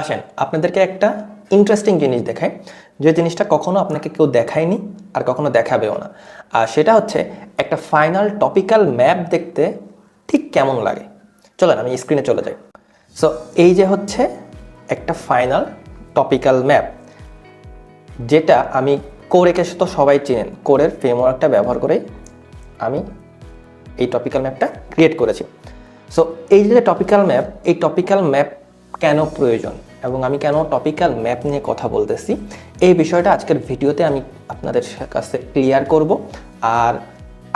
আসেন আপনাদেরকে একটা ইন্টারেস্টিং জিনিস দেখায়, যে জিনিসটা কখনো আপনাকে কেউ দেখায়নি আর কখনো দেখাবেও না। আর সেটা হচ্ছে একটা ফাইনাল টপিক্যাল ম্যাপ দেখতে ঠিক কেমন লাগে। চলেন আমি স্ক্রিনে চলে যাই। সো এই যে হচ্ছে একটা ফাইনাল টপিক্যাল ম্যাপ, যেটা আমি কোরেকে তো সবাই চেনেন, কোরের ফ্রেমওয়ার্কটা ব্যবহার করে আমি এই টপিক্যাল ম্যাপটা ক্রিয়েট করেছি। সো এই যে টপিক্যাল ম্যাপ, এই টপিক্যাল ম্যাপ কেন প্রয়োজন এবং আমি কেন টপিক্যাল ম্যাপ নিয়ে কথা বলতেছি, এই বিষয়টা আজকের ভিডিওতে আমি আপনাদের কাছে ক্লিয়ার করব। আর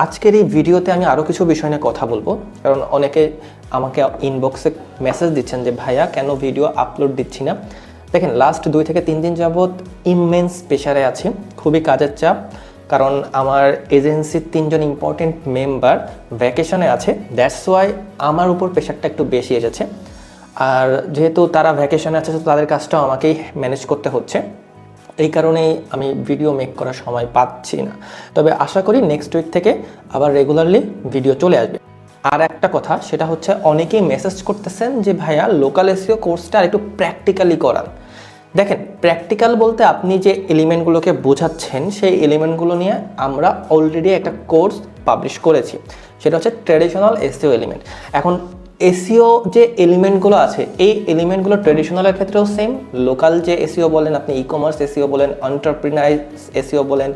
আজকের এই ভিডিওতে আমি আরও কিছু বিষয় নিয়ে কথা বলবো, কারণ অনেকে আমাকে ইনবক্সে মেসেজ দিচ্ছেন যে ভাইয়া কেন ভিডিও আপলোড দিচ্ছি না। দেখেন লাস্ট 2 থেকে 3 দিন যাবৎ ইমেন্স প্রেশারে আছি, খুবই কাজের চাপ, কারণ আমার এজেন্সির 3 জন ইম্পর্টেন্ট মেম্বার ভ্যাকেশনে আছে। দ্যাটস ওয়াই আমার উপর প্রেশারটা একটু বেশি এসেছে। আর যেহেতু তারা ভ্যাকেশনে আছে, তো তাদের কাজটাও আমাকেই ম্যানেজ করতে হচ্ছে। এই কারণেই আমি ভিডিও মেক করার সময় পাচ্ছি না। তবে আশা করি নেক্সট উইক থেকে আবার রেগুলারলি ভিডিও চলে আসবে। আর একটা কথা, সেটা হচ্ছে অনেকেই মেসেজ করতেছেন যে ভাইয়া লোকাল এসইও কোর্সটা একটু প্র্যাকটিক্যালি করান। দেখেন প্র্যাকটিক্যাল বলতে আপনি যে এলিমেন্টগুলোকে বোঝাচ্ছেন, সেই এলিমেন্টগুলো নিয়ে আমরা অলরেডি একটা কোর্স পাবলিশ করেছি, সেটা হচ্ছে ট্র্যাডিশনাল এসইও এলিমেন্ট। এখন এসইও যে এলিমেন্টগুলো আছে, এই এলিমেন্টগুলো ট্র্যাডিশনালের ক্ষেত্রেও সেম, লোকাল যে এসইও বলেন, আপনি ই কমার্স এসইও বলেন, এন্টারপ্রেনার এসইও বলেন,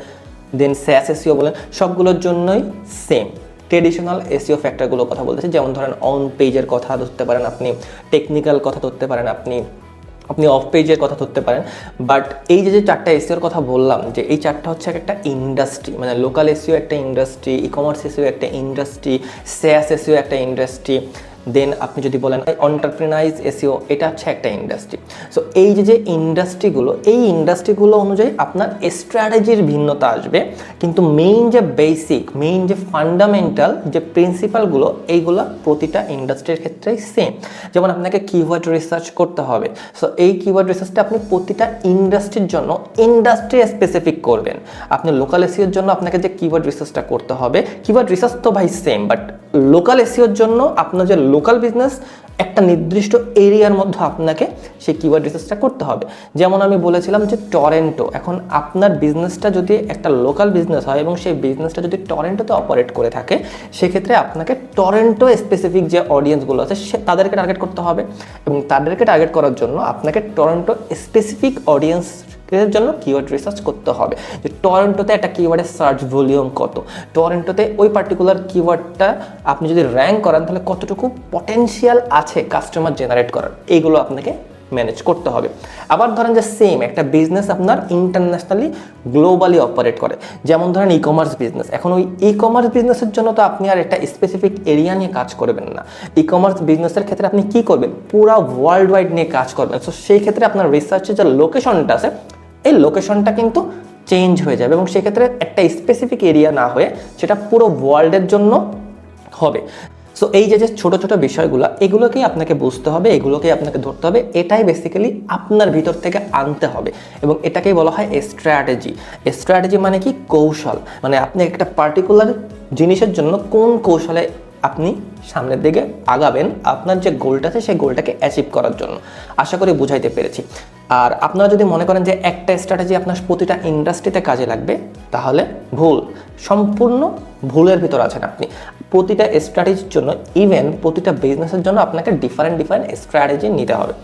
দেন স্যাস এসইও বলেন, সবগুলোর জন্যই সেম ট্রেডিশনাল এসইও ফ্যাক্টরগুলো কথা বলতেছি। যেমন ধরেন অন পেজের কথা ধরতে পারেন, আপনি টেকনিক্যাল কথা ধরতে পারেন, আপনি অফ পেজের কথা ধরতে পারেন। বাট এই যে 4টা এসইওর কথা বললাম, যে এই 4টা হচ্ছে একটা ইন্ডাস্ট্রি, মানে লোকাল এসইও একটা ইন্ডাস্ট্রি, ই কমার্স এসইও একটা ইন্ডাস্ট্রি, স্যাস এসইও একটা ইন্ডাস্ট্রি, দেন আপনি যদি বলেন এন্টারপ্রেনাইজ এসইও, এটা হচ্ছে একটা ইন্ডাস্ট্রি। সো এই যে ইন্ডাস্ট্রিগুলো, এই ইন্ডাস্ট্রিগুলো অনুযায়ী আপনার স্ট্র্যাটেজির ভিন্নতা আসবে, কিন্তু মেইন যে বেসিক, মেইন যে ফান্ডামেন্টাল যে প্রিন্সিপালগুলো, এইগুলো প্রতিটা ইন্ডাস্ট্রির ক্ষেত্রেই সেম। যেমন আপনাকে কিওয়ার্ড রিসার্চ করতে হবে। সো এই কিওয়ার্ড রিসার্চটা আপনি প্রতিটা ইন্ডাস্ট্রির জন্য ইন্ডাস্ট্রি স্পেসিফিক করবেন। আপনি লোকাল এসইওর জন্য আপনাকে যে কিওয়ার্ড রিসার্চটা করতে হবে, কিওয়ার্ড রিসার্চ তো ভাই সেম, বাট লোকাল এসইওর জন্য আপনার যে লোকাল বিজনেস, একটা নির্দিষ্ট এরিয়ার মধ্যে আপনাকে সেই কিওয়ার্ড রিসার্চটা করতে হবে। যেমন আমি বলেছিলাম যে টরেন্টো, এখন আপনার বিজনেসটা যদি একটা লোকাল বিজনেস হয় এবং সেই বিজনেসটা যদি টরেন্টোতে অপারেট করে থাকে, সেক্ষেত্রে আপনাকে টরেন্টো স্পেসিফিক যে অডিয়েন্সগুলো আছে তাদেরকে টার্গেট করতে হবে, এবং তাদেরকে টার্গেট করার জন্য আপনাকে টরেন্টো স্পেসিফিক অডিয়েন্স এর জন্য কিওয়ার্ড রিসার্চ করতে হবে, যে টরেন্টোতে একটা কিওয়ার্ডের সার্চ ভলিউম কত, টরেন্টোতে ওই পার্টিকুলার কিওয়ার্ডটা আপনি যদি র্যাঙ্ক করেন তাহলে কতটুকু পটেনশিয়াল আছে কাস্টমার জেনারেট করার, এইগুলো আপনাকে ম্যানেজ করতে হবে। আবার ধরেন যে সেম একটা বিজনেস আপনার ইন্টারন্যাশনালি গ্লোবালি অপারেট করে, যেমন ধরেন ই কমার্স বিজনেস। এখন ওই ই কমার্স বিজনেসের জন্য তো আপনি আর একটা স্পেসিফিক এরিয়া নিয়ে কাজ করবেন না। ই কমার্স বিজনেসের ক্ষেত্রে আপনি কি করবেন, পুরো ওয়ার্ল্ড ওয়াইড নিয়ে কাজ করবেন। সো সেই ক্ষেত্রে আপনার রিসার্চের যে লোকেশনটা আছে, এই লোকেশনটা কিন্তু চেঞ্জ হয়ে যাবে, এবং সেক্ষেত্রে একটা স্পেসিফিক এরিয়া না হয়ে সেটা পুরো ওয়ার্ল্ডের জন্য হবে। সো এই যে ছোট ছোট বিষয়গুলো, এগুলোকেই আপনাকে বুঝতে হবে, এগুলোকেই আপনাকে ধরতে হবে, এটাই বেসিক্যালি আপনার ভিতর থেকে আনতে হবে, এবং এটাকেই বলা হয় স্ট্র্যাটেজি। স্ট্র্যাটেজি মানে কি, কৌশল, মানে আপনি একটা পার্টিকুলার জিনিসের জন্য কোন কৌশলে আপনি সামনের দিকে আগাবেন আপনার যে গোলটা আছে সেই গোলটাকে অ্যাচিভ করার জন্য। আশা করি বুঝাইতে পেরেছি। আর আপনারা যদি মনে করেন যে একটা স্ট্র্যাটেজি আপনার প্রতিটা ইন্ডাস্ট্রিতে কাজে লাগবে, তাহলে ভুল, সম্পূর্ণ ভুলের ভিতর আছেন আপনি। প্রতিটা স্ট্র্যাটেজির জন্য, ইভেন প্রতিটা বিজনেসের জন্য আপনাকে ডিফারেন্ট স্ট্র্যাটেজি নিতে হবে।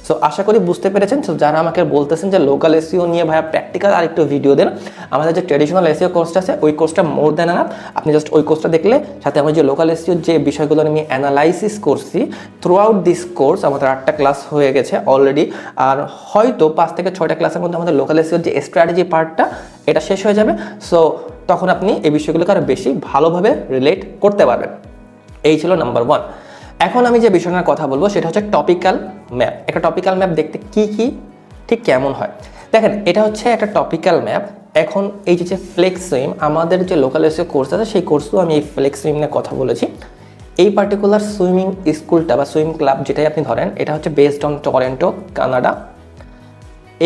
সো আশা করি বুঝতে পেরেছেন। সো যারা আমাকে বলতেছেন যে লোকাল এসইও নিয়ে ভাইয়া প্র্যাকটিক্যাল আর একটু ভিডিও দেন, আমাদের যে ট্র্যাডিশনাল এসইও কোর্সটা আছে, ওই কোর্সটা মোর দ্যান এনাফ। আপনি জাস্ট ওই কোর্সটা দেখলে, সাথে আমি যে লোকাল এসইওর যে বিষয়গুলো আমি অ্যানালাইসিস করছি থ্রু আউট দিস কোর্স, আমাদের 8টা ক্লাস হয়ে গেছে অলরেডি, আর হয়তো 5 থেকে 6টা ক্লাসের মধ্যে আমাদের লোকাল এসইওর যে স্ট্র্যাটেজি পার্টটা, এটা শেষ হয়ে যাবে। সো তখন আপনি এই বিষয়গুলোকে আরও বেশি ভালোভাবে রিলেট করতে পারবেন। এই ছিল নাম্বার 1। এখন আমি যে বিষয়টার কথা বলবো সেটা হচ্ছে টপিক্যাল ম্যাপ। একটা টপিক্যাল ম্যাপ দেখতে কি ঠিক কেমন হয়, দেখেন এটা হচ্ছে একটা টপিক্যাল ম্যাপ। এখন এই যে ফ্লেক্স সুইম, আমাদের যে লোকাল এসইও কোর্স আছে, সেই কোর্সেও আমি এই ফ্লেক্স সুইম নিয়ে কথা বলেছি। এই পার্টিকুলার সুইমিং স্কুলটা বা সুইমিং ক্লাব যেটাই আপনি ধরেন, এটা হচ্ছে বেসড অন টরেন্টো, কানাডা।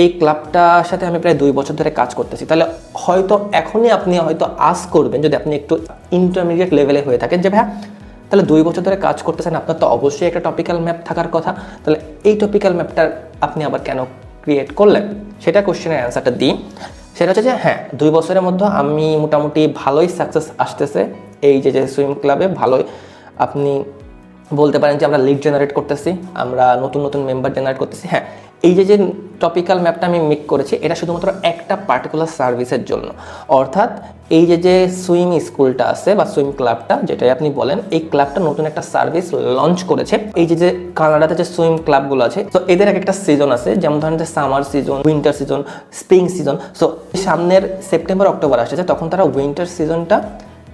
এই ক্লাবটার সাথে আমি প্রায় 2 বছর ধরে কাজ করতেছি। তাহলে হয়তো এখনই আপনি হয়তো আস করবেন, যদি আপনি একটু ইন্টারমিডিয়েট লেভেলে হয়ে থাকেন, যে ভাই তাহলে 2 বছর ধরে কাজ করতেছেন, আপনার তো অবশ্যই একটা টপিক্যাল ম্যাপ থাকার কথা। তাহলে এই টপিক্যাল ম্যাপটা আপনি আবার কেন ক্রিয়েট করলেন, সেটা কোশ্চেনের অ্যান্সারটা দিই। সেটা হচ্ছে যে হ্যাঁ, 2 বছরের মধ্যে আমি মোটামুটি ভালোই সাকসেস আসতেছে এই যে সুইম ক্লাবে। ভালোই আপনি বলতে পারেন যে আমরা লিড জেনারেট করতেছি, আমরা নতুন নতুন মেম্বার জেনারেট করতেছি। হ্যাঁ, এই যে টপিক্যাল ম্যাপটা আমি মেক করেছি, এটা শুধুমাত্র একটা পার্টিকুলার সার্ভিসের জন্য। অর্থাৎ এই যে সুইম স্কুলটা আছে বা সুইম ক্লাবটা, যেটাই আপনি বলেন, এই ক্লাবটা নতুন একটা সার্ভিস লঞ্চ করেছে। এই যে কানাডাতে যে সুইম ক্লাবগুলো আছে, তো এদের একটা সিজন আছে, যেমন ধরেন যে summer season, winter season, spring season. So সামনের সেপ্টেম্বর অক্টোবর আসছে, তখন তারা উইন্টার সিজনটা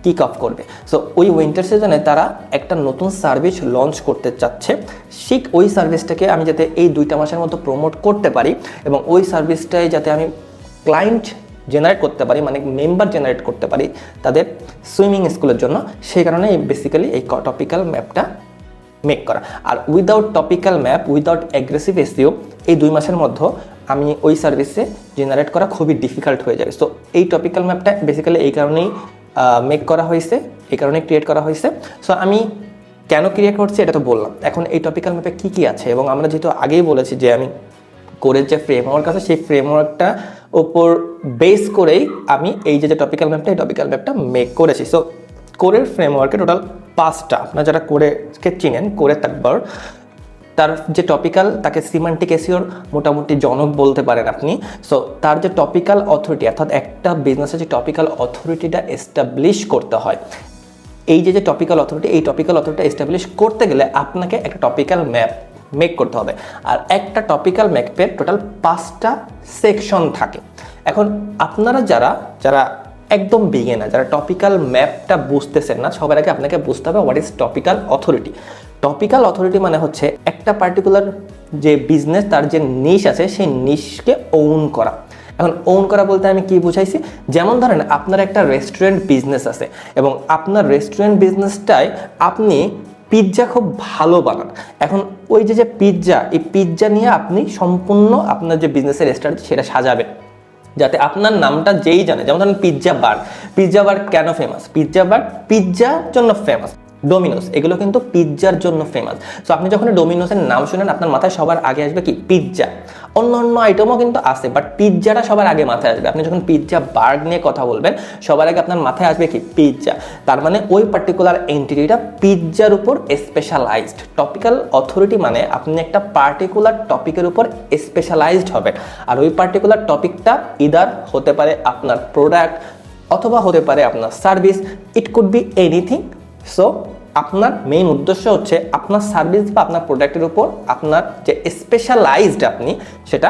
কিক অফ করবে। সো ওই উইন্টার সিজনে তারা একটা নতুন সার্ভিস লঞ্চ করতে চাচ্ছে। ঠিক ওই সার্ভিসটাকে আমি যাতে এই 2টা মাসের মধ্যে প্রমোট করতে পারি এবং ওই সার্ভিসটাই যাতে আমি ক্লায়েন্ট জেনারেট করতে পারি, মানে মেম্বার জেনারেট করতে পারি তাদের সুইমিং স্কুলের জন্য, সেই কারণে বেসিক্যালি এই টপিক্যাল ম্যাপটা মেক করা। আর without topical map, without aggressive SEO, এই 2 মাসের মধ্যে আমি ওই সার্ভিসে জেনারেট করা খুবই ডিফিকাল্ট হয়ে যাবে। সো এই টপিক্যাল ম্যাপটা বেসিক্যালি এই কারণেই মেক করা হয়েছে, এই কারণে ক্রিয়েট করা হয়েছে। সো আমি কেন ক্রিয়েট করছি এটা তো বললাম। এখন এই টপিক্যাল ম্যাপে কী কী আছে, এবং আমরা যেহেতু আগেই বলেছি যে আমি কোরের যে ফ্রেমওয়ার্ক আছে সেই ফ্রেমওয়ার্কটা ওপর বেস করেই আমি এই যে টপিক্যাল ম্যাপটা, এই টপিক্যাল ম্যাপটা মেক করেছি। সো কোরের ফ্রেমওয়ার্কে টোটাল 5টা, আপনারা যারা কোরেকে চিনেন, কোরের তারপর তার যে টপিক্যাল, তাকে সিমান্টিক এসইওর মোটামুটি জনক বলতে পারেন আপনি। সো তার যে টপিক্যাল অথরিটি, অর্থাৎ একটা বিজনেসের যে টপিক্যাল অথরিটিটা এস্টাবলিশ করতে হয়, এই যে টপিক্যাল অথরিটি, এই টপিক্যাল অথরিটি এস্টাবলিশ করতে গেলে আপনাকে একটা টপিক্যাল ম্যাপ মেক করতে হবে। আর একটা টপিক্যাল ম্যাপের টোটাল 5টা সেকশন থাকে। এখন আপনারা যারা একদম বিগিনার, যারা টপিক্যাল ম্যাপটা বুঝতেছেন না, সবার আগে আপনাকে বুঝতে হবে what is topical authority. Topical authority মানে হচ্ছে একটা পার্টিকুলার যে বিজনেস, তার যে নিশ আছে, সেই নিশকে ওন করা। এখন ওন করা বলতে আমি কি বুঝাইছি, যেমন ধরেন আপনার একটা রেস্টুরেন্ট বিজনেস আছে এবং আপনার রেস্টুরেন্ট বিজনেসটায় আপনি পিৎজা খুব ভালো বানান। এখন ওই যে পিৎজা, এই পিৎজা নিয়ে আপনি সম্পূর্ণ আপনার যে বিজনেসের স্ট্র্যাটেজি সেটা সাজাবেন, যাতে আপনার নামটা যেই জানে। যেমন ধরেন পিৎজা বার, পিৎজা বার কেন ফেমাস? পিৎজা বার পিৎজার জন্য ফেমাস। ডোমিনোস, এগুলো কিন্তু পিৎজার জন্য ফেমাস। সো আপনি যখন ডোমিনোসের নাম শুনেন, আপনার মাথায় সবার আগে আসবে কি? পিৎজা। অন্য অন্য আইটেমও কিন্তু আছে, বাট পিৎজাটা সবার আগে মাথায় আসবে। আপনি যখন পিৎজা বার্গ নিয়ে কথা বলবেন, সবার আগে আপনার মাথায় আসবে কি? পিৎজা। তার মানে ওই পার্টিকুলার এন্টিটিটা পিৎজার উপর স্পেশালাইজড। টপিক্যাল অথরিটি মানে আপনি একটা পার্টিকুলার টপিকের উপর স্পেশালাইজড হবেন, আর ওই পার্টিকুলার টপিকটা ইদার হতে পারে আপনার প্রোডাক্ট, অথবা হতে পারে আপনার service, it could be anything. So আপনার মেইন উদ্দেশ্য হচ্ছে আপনার সার্ভিস বা আপনার প্রোডাক্টের উপর আপনার যে স্পেশালাইজড, আপনি সেটা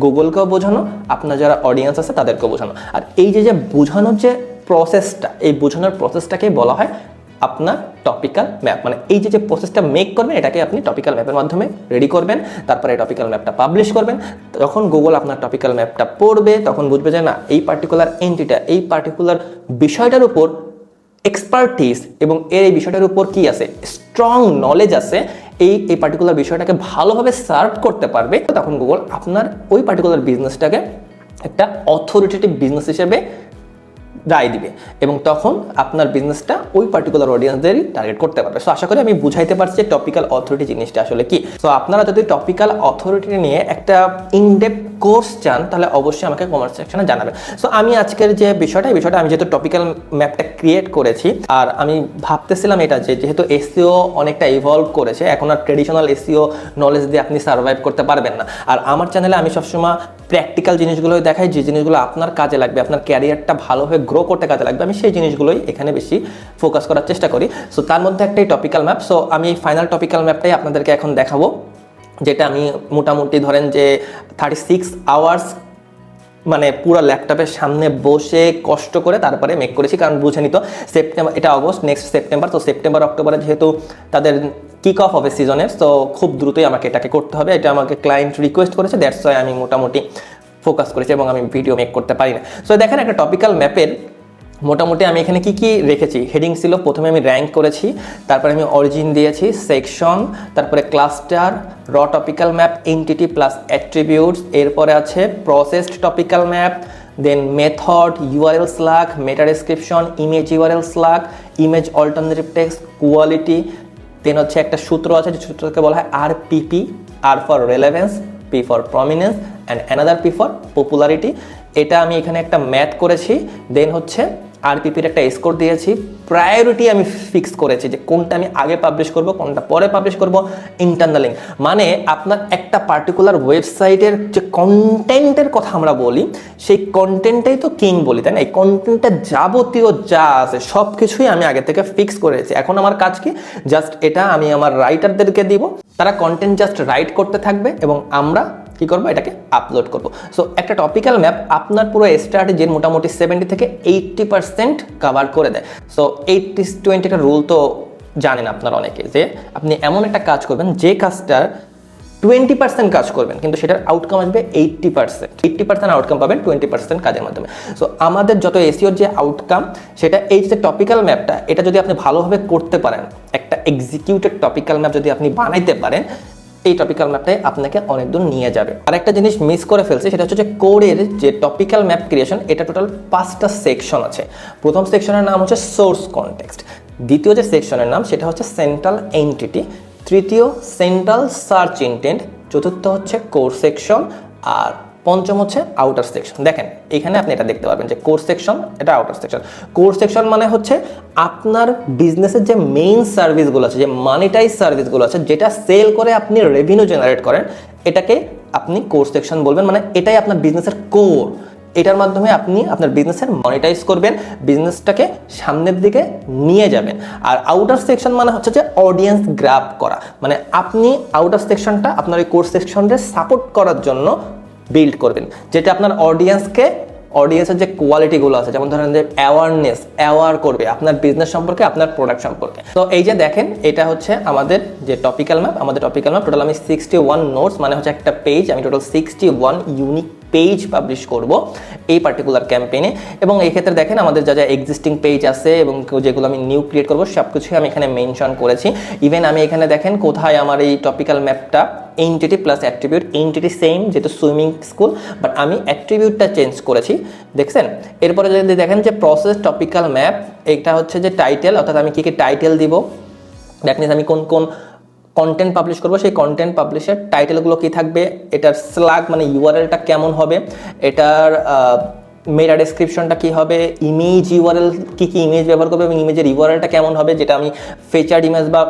গুগলকেও বোঝানো, আপনার যারা অডিয়েন্স আছে তাদেরকেও বোঝানো। আর এই যে বোঝানোর যে প্রসেসটা, এই বোঝানোর প্রসেসটাকেই বলা হয় আপনার টপিক্যাল ম্যাপ। মানে এই যে প্রসেসটা মেক করবেন, এটাকে আপনি টপিক্যাল ম্যাপের মাধ্যমে রেডি করবেন, তারপরে টপিক্যাল ম্যাপটা পাবলিশ করবেন। যখন গুগল আপনার টপিক্যাল ম্যাপটা পড়বে, তখন বুঝবে যে না, এই পার্টিকুলার এন্টিটা এই পার্টিকুলার বিষয়টার উপর এক্সপার্টিস এবং এই বিষয়টার উপর কি আছে, স্ট্রং নলেজ আছে, এই পার্টিকুলার বিষয়টাকে ভালোভাবে সার্ভ করতে পারবে। তখন গুগল আপনার ওই পার্টিকুলার বিজনেসটাকে একটা অথরিটেটিভ বিজনেস হিসেবে রায় দিবে, এবং তখন আপনার বিজনেসটা ওই পার্টিকুলার অডিয়েন্সদেরই টার্গেট করতে পারবে। সো আশা করি আমি বুঝাইতে পারছি যে টপিক্যাল অথরিটি জিনিসটা আসলে কি। সো আপনারা যদি টপিক্যাল অথরিটি নিয়ে একটা ইনডেপথ কোর্স চান, তাহলে অবশ্যই আমাকে কমেন্ট সেকশনে জানাবেন। সো আমি আজকের যে বিষয়টা, এই বিষয়টা আমি যেহেতু টপিক্যাল ম্যাপটা ক্রিয়েট করেছি, আর আমি ভাবতেছিলাম এটা যে যেহেতু এসইও অনেকটা ইভলভ করেছে, এখন আর ট্রেডিশনাল এসইও নলেজ দিয়ে আপনি সার্ভাইভ করতে পারবেন না। আর আমার চ্যানেলে আমি সবসময় প্র্যাকটিক্যাল জিনিসগুলোই দেখাই, যে জিনিসগুলো আপনার কাজে লাগবে, আপনার ক্যারিয়ারটা ভালোভাবে গ্রো করতে কাজে লাগবে, আমি সেই জিনিসগুলোই এখানে বেশি ফোকাস করার চেষ্টা করি। সো তার মধ্যে একটাই টপিক্যাল ম্যাপ। সো আমি এই ফাইনাল টপিক্যাল ম্যাপটাই আপনাদেরকে এখন দেখাবো, যেটা আমি মোটামুটি ধরেন যে 36 আওয়ার্স মানে পুরো ল্যাপটপের সামনে বসে কষ্ট করে তারপরে মেক করেছি। কারণ বুঝে নিত সেপ্টেম্বর, এটা অগস্ট, নেক্সট সেপ্টেম্বর, তো সেপ্টেম্বর অক্টোবরে যেহেতু তাদের কিক অফ হবে সিজনের, তো খুব দ্রুতই আমাকে এটাকে করতে হবে। এটা আমাকে ক্লায়েন্ট রিকোয়েস্ট করেছে, দ্যাটস ওয়াই আমি মোটামুটি ফোকাস করেছি এবং আমি ভিডিও মেক করতে পারি না। সো দেখেন একটা টপিক্যাল ম্যাপের মোটামুটি আমি এখানে কি রেখেছি। হেডিং ছিল, প্রথমে আমি র্যাঙ্ক করেছি, তারপরে আমি অরিজিন দিয়েছি, সেকশন, তারপরে cluster, topical map, entity plus attributes, এরপরে আছে processed topical map, then method, URL slug, meta description, image URL slug, image alternative text, quality. Then হচ্ছে একটা সূত্র আছে, যে সূত্রকে বলা হয় RPP, R for relevance, P for prominence and another P for popularity. এটা আমি এখানে একটা ম্যাথ করেছি। দেন হচ্ছে আরপিপির একটা স্কোর দিয়েছি। প্রায়োরিটি আমি ফিক্স করেছি যে কোনটা আমি আগে পাবলিশ করব, কোনটা পরে পাবলিশ করব। ইন্টারনাল লিঙ্ক মানে আপনার একটা পার্টিকুলার ওয়েবসাইটের যে কন্টেন্টের কথা আমরা বলি, সেই কন্টেন্টটাই তো কিং বলি, তাই না? এই কন্টেন্টের যাবতীয় যা আছে সব কিছুই আমি আগে থেকে ফিক্স করেছি। এখন আমার কাজ কি, জাস্ট এটা আমি আমার রাইটারদেরকে দিব, তারা কন্টেন্ট জাস্ট রাইট করতে থাকবে এবং আমরা কি করবো, এটাকে আপলোড করবো। সো একটা টপিক্যাল ম্যাপ আপনার পুরো স্ট্র্যাটেজির মোটামুটি 70 থেকে 80% কভার করে দেয়। সো 80-20 একটা রুল তো জানেন আপনারা অনেকে, যে আপনি এমন একটা কাজ করবেন যে কাজটার 20% কাজ করবেন, কিন্তু সেটার আউটকাম আসবে 80% আউটকাম পাবেন 20% কাজের মাধ্যমে। সো আমাদের যত এসইওর যে আউটকাম, সেটা এই যে টপিক্যাল ম্যাপটা, এটা যদি আপনি ভালোভাবে করতে পারেন, একটা এক্সিকিউটেড টপিক্যাল ম্যাপ যদি আপনি বানাইতে পারেন, এই টপিক্যাল ম্যাপটাই আপনাকে অনেক দূর নিয়ে যাবে। আর একটা জিনিস মিস করে ফেলছে, সেটা হচ্ছে যে কোডের যে টপিক্যাল ম্যাপ ক্রিয়েশন, এটা টোটাল 5টা সেকশন আছে। প্রথম সেকশনের নাম হচ্ছে সোর্স কনটেক্সট, দ্বিতীয় যে সেকশনের নাম সেটা হচ্ছে সেন্ট্রাল এন্টিটি, তৃতীয় সেন্ট্রাল সার্চ ইন্টেন্ট, চতুর্থ হচ্ছে কোর সেকশন, আর পঞ্চম হচ্ছে আউটার সেকশন। দেখেন এখানে আপনি এটা দেখতে পারবেন যে কোর সেকশন, এটা আউটার সেকশন। কোর সেকশন মানে হচ্ছে আপনার বিজনেসের যে মেইন সার্ভিসগুলো আছে, যে মানিটাইজ সার্ভিসগুলো আছে, যেটা সেল করে আপনি রেভিনিউ জেনারেট করেন, এটাকে আপনি কোর সেকশন বলবেন। মানে এটাই আপনার বিজনেসের কোর, এটার মাধ্যমে আপনি আপনার বিজনেসের মনিটাইজ করবেন, বিজনেসটাকে সামনের দিকে নিয়ে যাবেন। আর আউটার সেকশন মানে হচ্ছে যে অডিয়েন্স গ্র্যাব করা, মানে আপনি আউটার সেকশনটা আপনার এই কোর সেকশনকে সাপোর্ট করার জন্য বিল্ড করবেন, যেটা আপনার অডিয়েন্সের যে কোয়ালিটিগুলো আছে, যেমন ধরেন যে অ্যাওয়ার করবে আপনার বিজনেস সম্পর্কে, আপনার প্রোডাক্ট সম্পর্কে। তো এই যে দেখেন, এটা হচ্ছে আমাদের যে টপিক্যাল ম্যাপ। আমাদের টপিক্যাল ম্যাপ টোটাল আমি 61 নোটস, মানে হচ্ছে একটা পেজ, আমি টোটাল 61 ইউনিক পেজ পাবলিশ করব এই পার্টিকুলার ক্যাম্পেইনে। এবং এই ক্ষেত্রে দেখেন আমাদের যা যা এক্সিস্টিং পেজ আছে এবং যেগুলো আমি নিউ ক্রিয়েট করবো, সব কিছুই আমি এখানে মেনশন করেছি। ইভেন আমি এখানে দেখেন কোথায় আমার এই টপিক্যাল ম্যাপটা entity plus attribute, entity same যেহেতু সুইমিং স্কুল, বাট আমি অ্যাট্রিবিউটটা চেঞ্জ করেছি, দেখছেন। এরপরে যদি দেখেন যে প্রসেস টপিক্যাল ম্যাপ, এটা হচ্ছে যে টাইটেল, অর্থাৎ আমি কী কী টাইটেল দিব, দ্যাট মিনস আমি কোন কোন কন্টেন্ট পাবলিশ করবো, সেই কন্টেন্ট পাবলিশের টাইটেলগুলো কী থাকবে, এটার স্ল্যাগ মানে ইউআরএলটা কেমন হবে, এটার মেটা ডেসক্রিপশনটা কী হবে, ইমেজ ইউআরএল কী কী ইমেজ ব্যবহার করবে এবং ইমেজের ইউআরএলটা কেমন হবে, যেটা আমি ফিচার্ড ইমেজ বা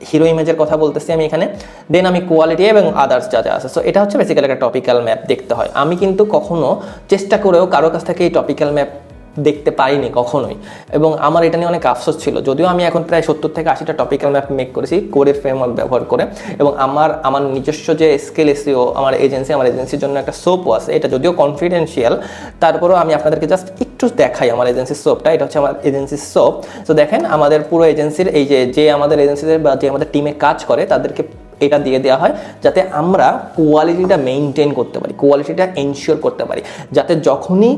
হিরো ইমেজের কথা বলতেছি আমি এখানে। দেন আমি কোয়ালিটি এবং আদার্স যা যা আছে। সো এটা হচ্ছে বেসিক্যালি একটা টপিক্যাল ম্যাপ দেখতে হয়। আমি কিন্তু কখনো চেষ্টা করেও কারো কাছ থেকে এই টপিক্যাল ম্যাপ দেখতে পারিনি কখনোই, এবং আমার এটা নিয়ে অনেক আফসোস ছিল। যদিও আমি এখন প্রায় 70 থেকে 80টা টপিক্যাল ম্যাপ মেক করেছি কোডের ফ্রেমওয়ার্ক ব্যবহার করে, এবং আমার নিজস্ব যে স্কেল এসইও আমার এজেন্সির জন্য একটা সোপও আছে। এটা যদিও কনফিডেন্সিয়াল, তারপরেও আমি আপনাদেরকে জাস্ট একটু দেখাই আমার এজেন্সির সোপটা। এটা হচ্ছে আমার এজেন্সির সোপ। তো দেখেন আমাদের পুরো এজেন্সির এই যে আমাদের এজেন্সিতে বা যে আমাদের টিমে কাজ করে, তাদেরকে এটা দিয়ে দেওয়া হয় যাতে আমরা কোয়ালিটিটা মেনটেন করতে পারি, কোয়ালিটিটা এনশিওর করতে পারি, যাতে যখনই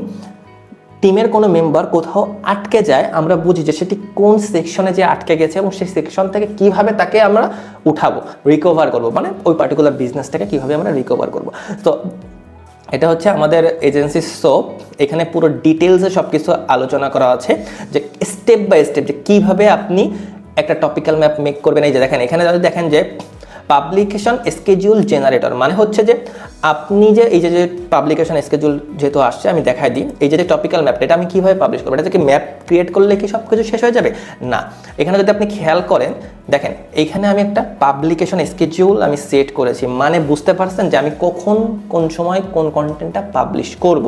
টিমের কোনো মেম্বার কোথাও আটকে যায়, আমরা বুঝি যে সেটি কোন সেকশনে যে আটকে গেছে এবং সেই সেকশন থেকে কিভাবে তাকে আমরা উঠাবো, রিকভার করব, মানে ওই পার্টিকুলার বিজনেসটাকে কিভাবে আমরা রিকভার করব। তো এটা হচ্ছে আমাদের এজেন্সির সোপ। এখানে পুরো ডিটেলসে সব কিছু আলোচনা করা আছে, যে স্টেপ বাই স্টেপ যে কীভাবে আপনি একটা টপিক্যাল ম্যাপ মেক করবেন। এই যে দেখেন, এখানে যদি দেখেন যে পাবলিকেশন স্কেডিউল জেনারেটর, মানে হচ্ছে যে আপনি যে এই যে পাবলিকেশন স্কেডিউল যেহেতু আসছে, আমি দেখাই দিই এই যে টপিক্যাল ম্যাপটা, এটা আমি কীভাবে পাবলিশ করবো। এটা কি ম্যাপ ক্রিয়েট করলে কি সব কিছু শেষ হয়ে যাবে? না, এখানে যদি আপনি খেয়াল করেন, দেখেন এইখানে আমি একটা পাবলিকেশন স্কেডিউল আমি সেট করেছি, মানে বুঝতে পারছেন যে আমি কখন কোন সময় কোন কন্টেন্টটা পাবলিশ করব,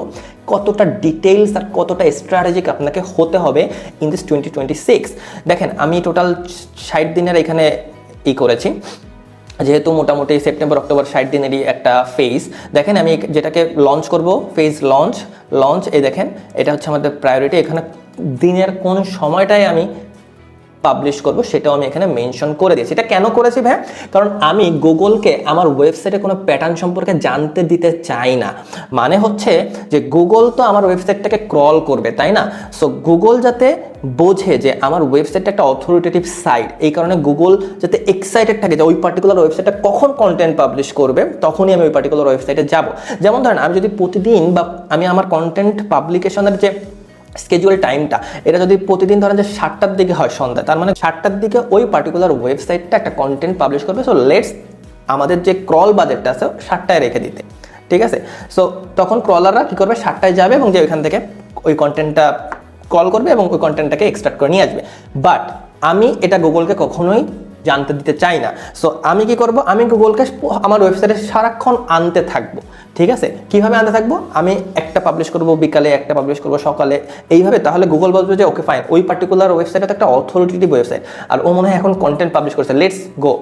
কতটা ডিটেইলস আর কতটা স্ট্র্যাটেজিক আপনাকে হতে হবে ইন দিস 2026। দেখেন আমি টোটাল 60 দিনের এখানে করেছি, যেহেতু মোটামুটি সেপ্টেম্বর অক্টোবর 60 দিনেরই একটা ফেজ। দেখেন আমি যেটাকে লঞ্চ করব, ফেজ লঞ্চ এই দেখেন এটা হচ্ছে আমাদের প্রায়োরিটি। এখানে দিনের কোন সময়টায় আমি পাবলিশ করব সেটাও আমি এখানে মেনশন করে দিয়েছি। এটা কেন করেছি ভাই? কারণ আমি গুগলকে আমার ওয়েবসাইটে কোনো প্যাটার্ন সম্পর্কে জানতে দিতে চাই না। মানে হচ্ছে যে গুগল তো আমার ওয়েবসাইটটাকে ক্রল করবে, তাই না? সো গুগল যাতে বোঝে যে আমার ওয়েবসাইটটা একটা অথরিটেটিভ সাইট, এই কারণে গুগল যাতে এক্সাইটেড থাকে যে ওই পার্টিকুলার ওয়েবসাইটটা কখন কন্টেন্ট পাবলিশ করবে, তখনই আমি ওই পার্টিকুলার ওয়েবসাইটে যাব। যেমন ধরেন আমি যদি প্রতিদিন বা আমি আমার কন্টেন্ট পাবলিকেশনের যে স্কেজুয়াল টাইমটা, এটা যদি প্রতিদিন ধরেন যে 7টার দিকে হয় সন্ধ্যা, তার মানে 7টার দিকে ওই পার্টিকুলার ওয়েবসাইটটা একটা কন্টেন্ট পাবলিশ করবে। সো লেটস আমাদের যে ক্রল বাজেটটা আছে 7টায় রেখে দিতে, ঠিক আছে? সো তখন ক্রলাররা কী করবে, 7টায় যাবে এবং যে ওইখান থেকে ওই কন্টেন্টটা কল করবে এবং ওই কন্টেন্টটাকে এক্সট্রাক্ট করে নিয়ে আসবে। বাট আমি এটা গুগলকে কখনোই জানতে দিতে চাই না। সো আমি কি করব, আমি গুগলকে আমার ওয়েবসাইটে সারাক্ষণ আনতে থাকবো, ঠিক আছে? কিভাবে আনতে থাকবো, আমি একটা পাবলিশ করব বিকালে, একটা পাবলিশ করব সকালে, এইভাবে। তাহলে গুগল বলবে যে ওকে ফাইন, ওই পার্টিকুলার ওয়েবসাইটে তো একটা অথরিটেটিভ ওয়েবসাইট, আর ও মনে হয় এখন কন্টেন্ট পাবলিশ করছে, let's go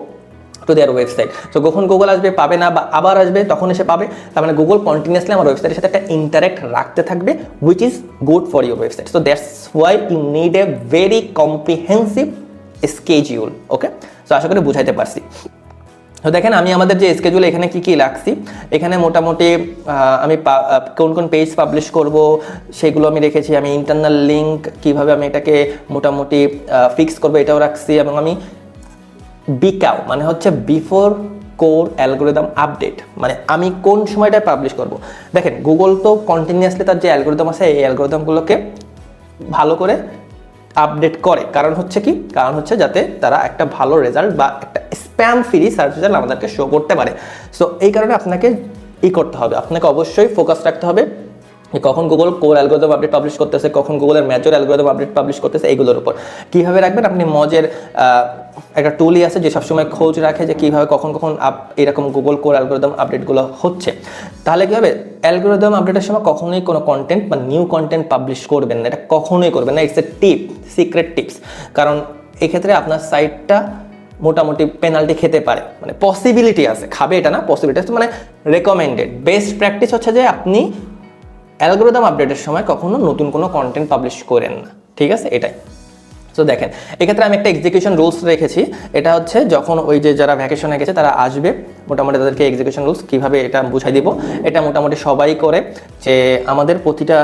to their website. So যখন গুগল আসবে পাবে না, বা আবার আসবে তখন এসে পাবে, তার মানে গুগল কন্টিনিউসলি আমার ওয়েবসাইটের সাথে একটা ইন্টারেক্ট রাখতে থাকবে, which is good for your website. So that's why you need a very comprehensive schedule. Okay, so আশা করি বুঝাইতে পারছি। তো দেখেন আমি আমাদের যে স্কেজুল এখানে কি কি রাখছি, এখানে মোটামুটি আমি কোন কোন পেজ পাবলিশ করব সেগুলো আমি রেখেছি। আমি ইন্টারনাল লিঙ্ক কিভাবে আমি এটাকে মোটামুটি ফিক্স করবো এটাও রাখছি, এবং আমি বিকাও মানে হচ্ছে বিফোর কোর অ্যালগোরিদম আপডেট, মানে আমি কোন সময়টায় পাবলিশ করব। দেখেন গুগল তো কন্টিনিউয়াসলি তার যে অ্যালগোরিদম আছে এই অ্যালগোরিদমগুলোকে ভালো করে আপডেট করে। কারণ হচ্ছে কি, কারণ হচ্ছে যাতে তারা একটা ভালো রেজাল্ট বা একটা স্প্যাম ফ্রি সার্চ রেজাল্ট আমাদেরকে শো করতে পারে। সো এই কারণে আপনাকে করতে হবে, আপনাকে অবশ্যই ফোকাস রাখতে হবে কখন Google core algorithm update publish করতেছে, কখন গুগলের মেজর অ্যালগোরিদম আপডেট পাবলিশ করতেছে, এইগুলোর উপর কীভাবে রাখবেন। আপনি মজের একটা টুলই আছে যে সবসময় খোঁজ রাখে যে কীভাবে কখন কখন এরকম গুগল কোর অ্যালগোরিদম আপডেটগুলো হচ্ছে। তাহলে কী হবে, অ্যালগোরিদম আপডেটের সময় কখনোই কোনো কন্টেন্ট বা নিউ কন্টেন্ট পাবলিশ করবেন না, এটা কখনোই করবেন না। It's a tip, secret tips. কারণ এক্ষেত্রে আপনার সাইটটা মোটামুটি পেনাল্টি খেতে পারে, মানে পসিবিলিটি আছে, খাবে এটা না, পসিবিলিটি আছে। মানে রেকমেন্ডেড বেস্ট প্র্যাকটিস হচ্ছে যে আপনি অ্যালগোরিদম আপডেটের সময় কখনো নতুন কোনো কন্টেন্ট পাবলিশ করেন না, ঠিক আছে? এটাই। সো দেখেন এক্ষেত্রে আমি একটা এক্সিকিউশন রুলস রেখেছি, এটা হচ্ছে যখন ওই যে যারা ভ্যাকেশনে গেছে তারা আসবে, মোটামুটি তাদেরকে এক্সিকিউশন রুলস কীভাবে এটা বুঝাই দিব। এটা মোটামুটি সবাই করে যে আমাদের প্রতিটা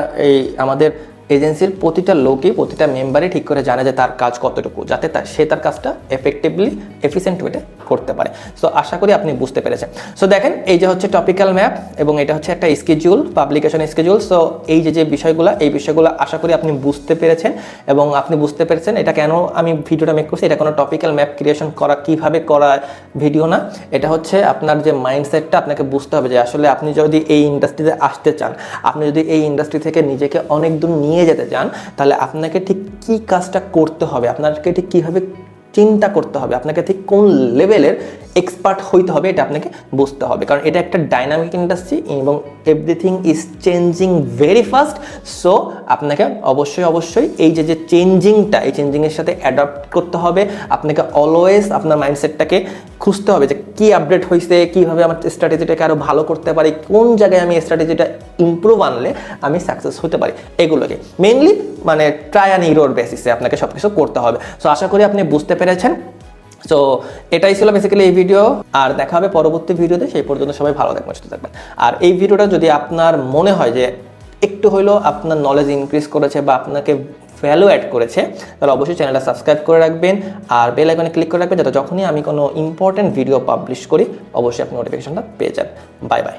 আমাদের এজেন্সির প্রতিটা লোকই, প্রতিটা মেম্বারই ঠিক করে জানে যে তার কাজ কতটুকু, যাতে সে তার কাজটা এফেক্টিভলি এফিসিয়েন্ট ওয়েতে করতে পারে। সো আশা করি আপনি বুঝতে পেরেছেন। সো দেখেন এই যে হচ্ছে টপিক্যাল ম্যাপ এবং এটা হচ্ছে একটা স্কেডিউল, পাবলিকেশন স্কেডিউল। সো এই যে বিষয়গুলো, এই বিষয়গুলো আশা করি আপনি বুঝতে পেরেছেন, এবং আপনি বুঝতে পেরেছেন এটা কেন আমি ভিডিওটা মেক করছি। এটা কোনো টপিক্যাল ম্যাপ ক্রিয়েশন করা কীভাবে করা ভিডিও না, এটা হচ্ছে আপনার যে মাইন্ডসেটটা আপনাকে বুঝতে হবে যে আসলে আপনি যদি এই ইন্ডাস্ট্রিতে আসতে চান, আপনি যদি এই ইন্ডাস্ট্রি থেকে নিজেকে অনেক দূর নিয়ে যেতে চান, তাহলে আপনাকে ঠিক কী কাজটা করতে হবে, আপনাকে ঠিক কীভাবে চিন্তা করতে হবে, আপনাকে ঠিক কোন লেভেলের এক্সপার্ট হইতে হবে, এটা আপনাকে বুঝতে হবে। কারণ এটা একটা ডাইনামিক ইন্ডাস্ট্রি এবং everything is changing very fast. So আপনাকে অবশ্যই এই যে চেঞ্জিংটা, এই চেঞ্জিংয়ের সাথে অ্যাডাপ্ট করতে হবে। আপনাকে অলওয়েজ আপনার মাইন্ডসেটটাকে খুঁজতে হবে যে কী আপডেট হয়েছে, কীভাবে আমার স্ট্র্যাটেজিটাকে আরও ভালো করতে পারি, কোন জায়গায় আমি স্ট্র্যাটেজিটা ইমপ্রুভ আনলে আমি সাকসেস হতে পারি, এগুলোকে মেইনলি মানে ট্রাই অ্যান্ড এরর বেসিসে আপনাকে সব কিছু করতে হবে। সো আশা করি আপনি বুঝতে পেরেছেন। সো এটাই ছিল বেসিক্যালি এই ভিডিও, আর দেখা হবে পরবর্তী ভিডিওতে। সেই পর্যন্ত সবাই ভালো থাকবেন, সুস্থ থাকবেন। আর এই ভিডিওটা যদি আপনার মনে হয় যে একটু হইলেও আপনার নলেজ ইনক্রিজ করেছে বা আপনাকে ভ্যালু অ্যাড করেছে, তাহলে অবশ্যই চ্যানেলটা সাবস্ক্রাইব করে রাখবেন আর বেল আইকনে ক্লিক করে রাখবেন, যাতে যখনই আমি কোনো ইম্পর্টেন্ট ভিডিও পাবলিশ করি অবশ্যই আপনি নোটিফিকেশনটা পেয়ে যান। Bye bye.